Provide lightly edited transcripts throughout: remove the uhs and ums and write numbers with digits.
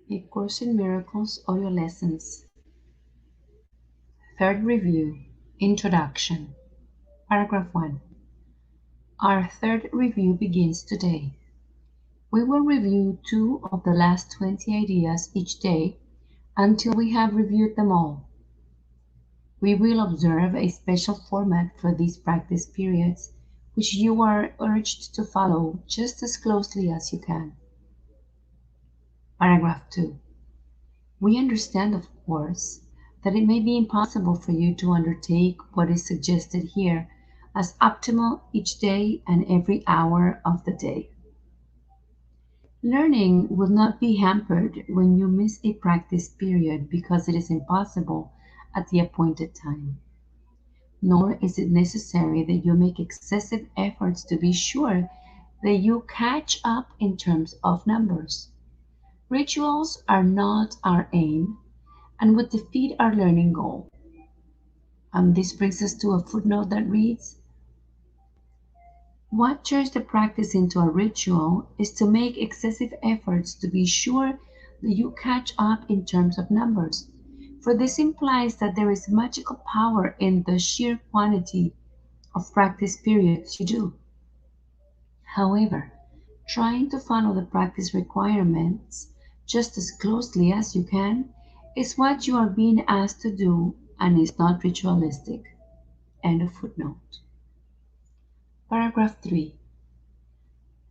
A Course in Miracles Audio Lessons. Third Review. Introduction. Paragraph 1. Our third review begins today. We will review 2 of the last 20 ideas each day until we have reviewed them all. We will observe a special format for these practice periods, which you are urged to follow just as closely as you can. Paragraph 2. We understand, of course, that it may be impossible for you to undertake what is suggested here as optimal each day and every hour of the day. Learning will not be hampered when you miss a practice period because it is impossible at the appointed time. Nor is it necessary that you make excessive efforts to be sure that you catch up in terms of numbers. Rituals are not our aim and would defeat our learning goal. And this brings us to a footnote that reads, what turns the practice into a ritual is to make excessive efforts to be sure that you catch up in terms of numbers, for this implies that there is magical power in the sheer quantity of practice periods you do. However, trying to follow the practice requirements just as closely as you can is what you are being asked to do and is not ritualistic. End of footnote. Paragraph 3.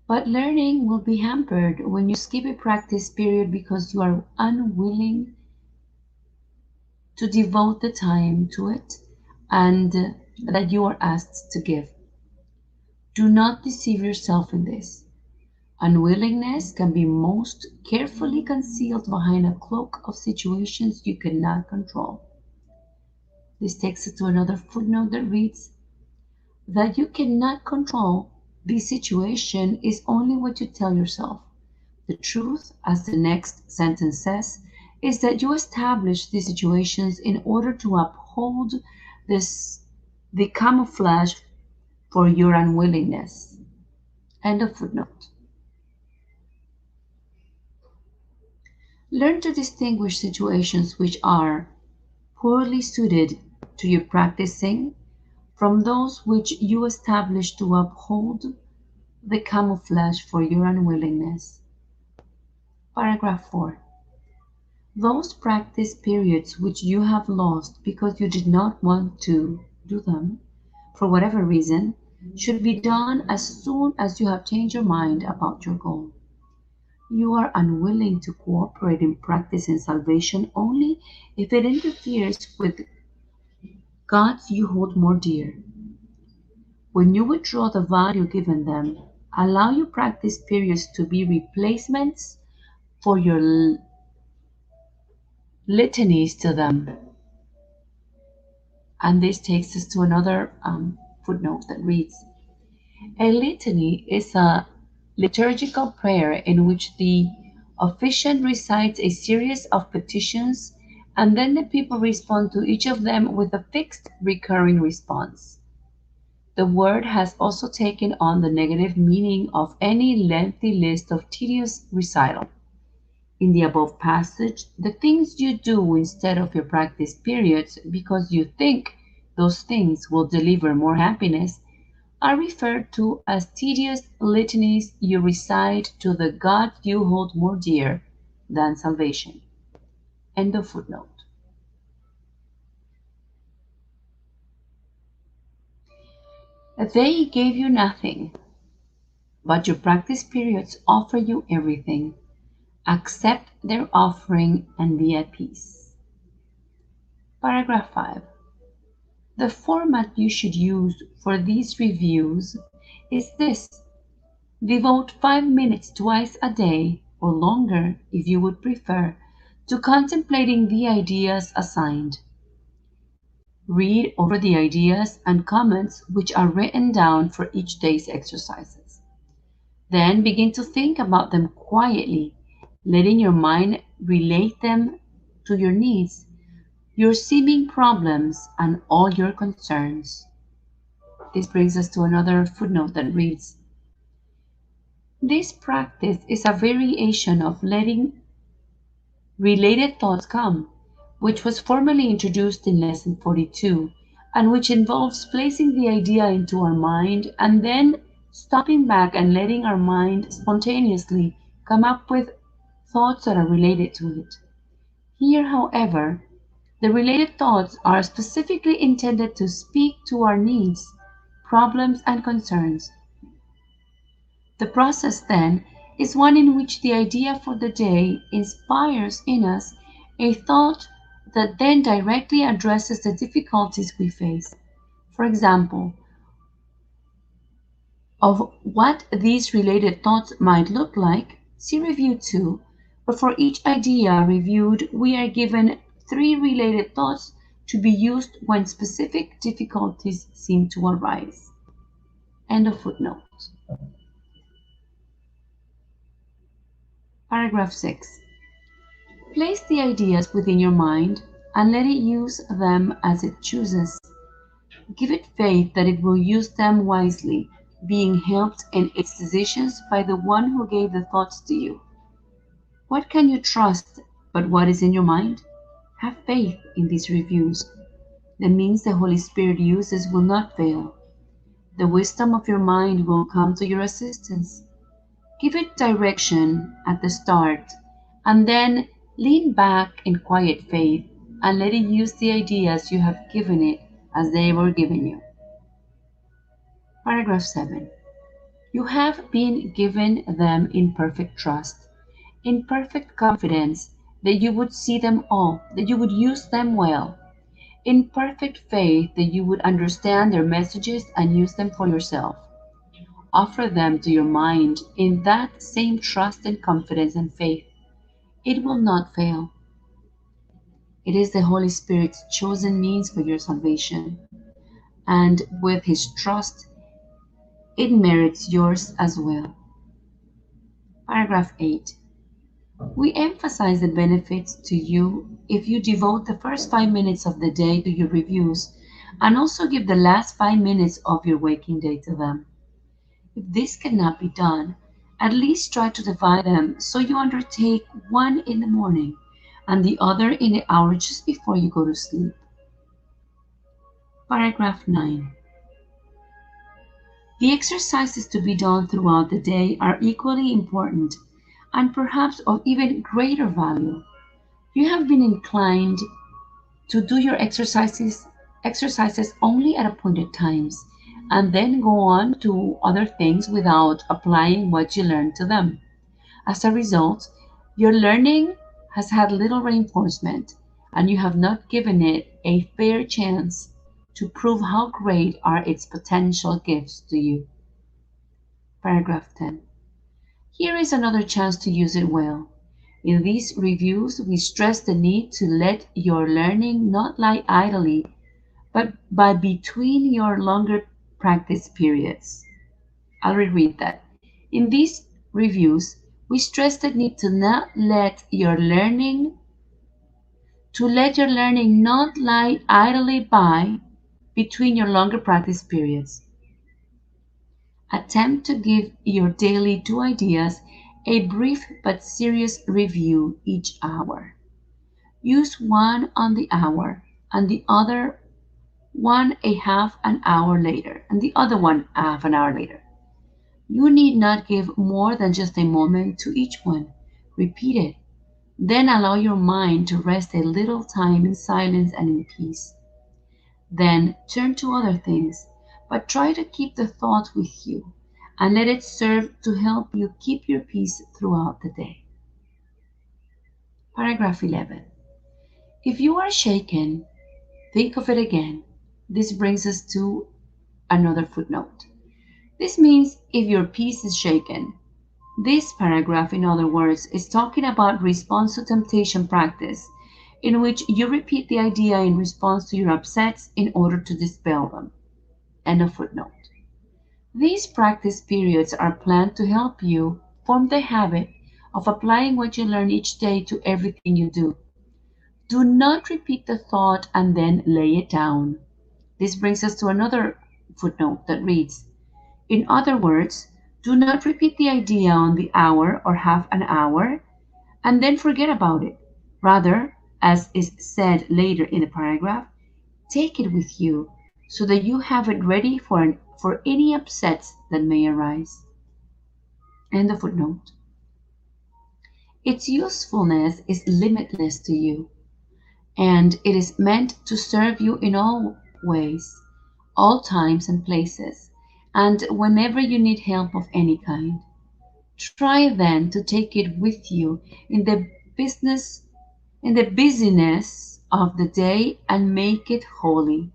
But learning will be hampered when you skip a practice period because you are unwilling to devote the time to it and that you are asked to give. Do not deceive yourself in this. Unwillingness can be most carefully concealed behind a cloak of situations you cannot control. This takes us to another footnote that reads, that you cannot control this situation is only what you tell yourself. The truth, as the next sentence says, is that you establish these situations in order to uphold the camouflage for your unwillingness. End of footnote. Learn to distinguish situations which are poorly suited to your practicing from those which you establish to uphold the camouflage for your unwillingness. Paragraph 4. Those practice periods which you have lost because you did not want to do them, for whatever reason, should be done as soon as you have changed your mind about your goal. You are unwilling to cooperate in practicing salvation only if it interferes with gods you hold more dear. When you withdraw the value given them, allow your practice periods to be replacements for your litanies to them. And this takes us to another footnote that reads, a litany is a liturgical prayer in which the officiant recites a series of petitions and then the people respond to each of them with a fixed recurring response. The word has also taken on the negative meaning of any lengthy list of tedious recital. In the above passage, the things you do instead of your practice periods because you think those things will deliver more happiness are referred to as tedious litanies you recite to the God you hold more dear than salvation. End of footnote. They gave you nothing, but your practice periods offer you everything. Accept their offering and be at peace. Paragraph 5. The format you should use for these reviews is this. Devote 5 minutes twice a day, or longer if you would prefer, to contemplating the ideas assigned. Read over the ideas and comments which are written down for each day's exercises. Then begin to think about them quietly, letting your mind relate them to your needs, your seeming problems, and all your concerns. This brings us to another footnote that reads, this practice is a variation of letting related thoughts come, which was formally introduced in Lesson 42, and which involves placing the idea into our mind and then stopping back and letting our mind spontaneously come up with thoughts that are related to it. Here, however, the related thoughts are specifically intended to speak to our needs, problems, and concerns. The process, then, is one in which the idea for the day inspires in us a thought that then directly addresses the difficulties we face. For example, of what these related thoughts might look like, see Review 2, but for each idea reviewed, we are given three related thoughts to be used when specific difficulties seem to arise. End of footnote. Paragraph 6. Place the ideas within your mind and let it use them as it chooses. Give it faith that it will use them wisely, being helped in its decisions by the one who gave the thoughts to you. What can you trust but what is in your mind? Have faith in these reviews. The means the Holy Spirit uses will not fail. The wisdom of your mind will come to your assistance. Give it direction at the start, and then lean back in quiet faith and let it use the ideas you have given it as they were given you. Paragraph 7. You have been given them in perfect trust, in perfect confidence that you would see them all, that you would use them well, in perfect faith that you would understand their messages and use them for yourself. Offer them to your mind in that same trust and confidence and faith. It will not fail. It is the Holy Spirit's chosen means for your salvation, and with His trust, it merits yours as well. Paragraph 8. We emphasize the benefits to you if you devote the first 5 minutes of the day to your reviews and also give the last 5 minutes of your waking day to them. If this cannot be done, at least try to divide them so you undertake one in the morning and the other in the hour just before you go to sleep. Paragraph 9. The exercises to be done throughout the day are equally important and perhaps of even greater value. You have been inclined to do your exercises only at appointed times and then go on to other things without applying what you learned to them. As a result, your learning has had little reinforcement and you have not given it a fair chance to prove how great are its potential gifts to you. Paragraph 10. Here is another chance to use it well. In these reviews, we stress the need to let your learning not lie idly, but between your longer practice periods. I'll reread that. In these reviews, we stress the need to let your learning not lie idly by between your longer practice periods. Attempt to give your daily 2 ideas a brief but serious review each hour. Use one on the hour and the other one a half an hour later, and the other one a half an hour later. You need not give more than just a moment to each one. Repeat it. Then allow your mind to rest a little time in silence and in peace. Then turn to other things, but try to keep the thought with you and let it serve to help you keep your peace throughout the day. Paragraph 11. If you are shaken, think of it again. This brings us to another footnote. This means if your peace is shaken. This paragraph, in other words, is talking about response to temptation practice, in which you repeat the idea in response to your upsets in order to dispel them. End of footnote. These practice periods are planned to help you form the habit of applying what you learn each day to everything you do. Do not repeat the thought and then lay it down. This brings us to another footnote that reads, in other words, do not repeat the idea on the hour or half an hour and then forget about it. Rather, as is said later in the paragraph, take it with you so that you have it ready for any upsets that may arise. And the footnote. Its usefulness is limitless to you, and it is meant to serve you in all ways, all times and places, and whenever you need help of any kind. Try then to take it with you in the business in the busyness of the day and make it holy.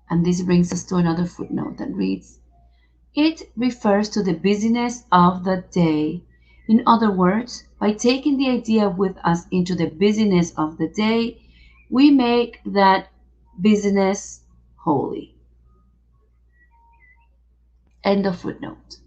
And this brings us to another footnote that reads, it refers to the busyness of the day. In other words, by taking the idea with us into the busyness of the day, we make that busyness holy. End of footnote.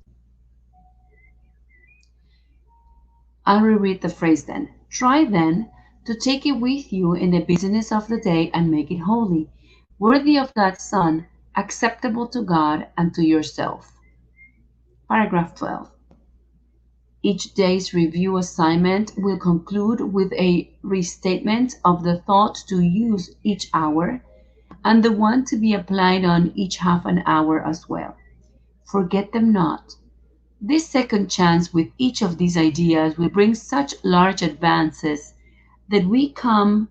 I'll reread the phrase then. Try then to take it with you in the busyness of the day and make it holy, worthy of God's Son, acceptable to God and to yourself. Paragraph 12. Each day's review assignment will conclude with a restatement of the thought to use each hour and the one to be applied on each half an hour as well. Forget them not. This second chance with each of these ideas will bring such large advances that we come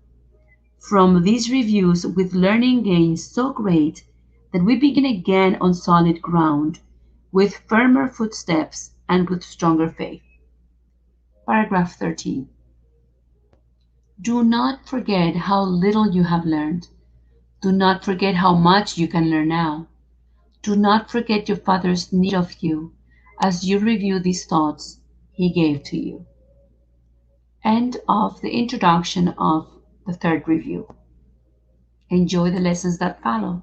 from these reviews with learning gains so great that we begin again on solid ground, with firmer footsteps and with stronger faith. Paragraph 13. Do not forget how little you have learned. Do not forget how much you can learn now. Do not forget your Father's need of you as you review these thoughts He gave to you. End of the introduction of the third review. Enjoy the lessons that follow.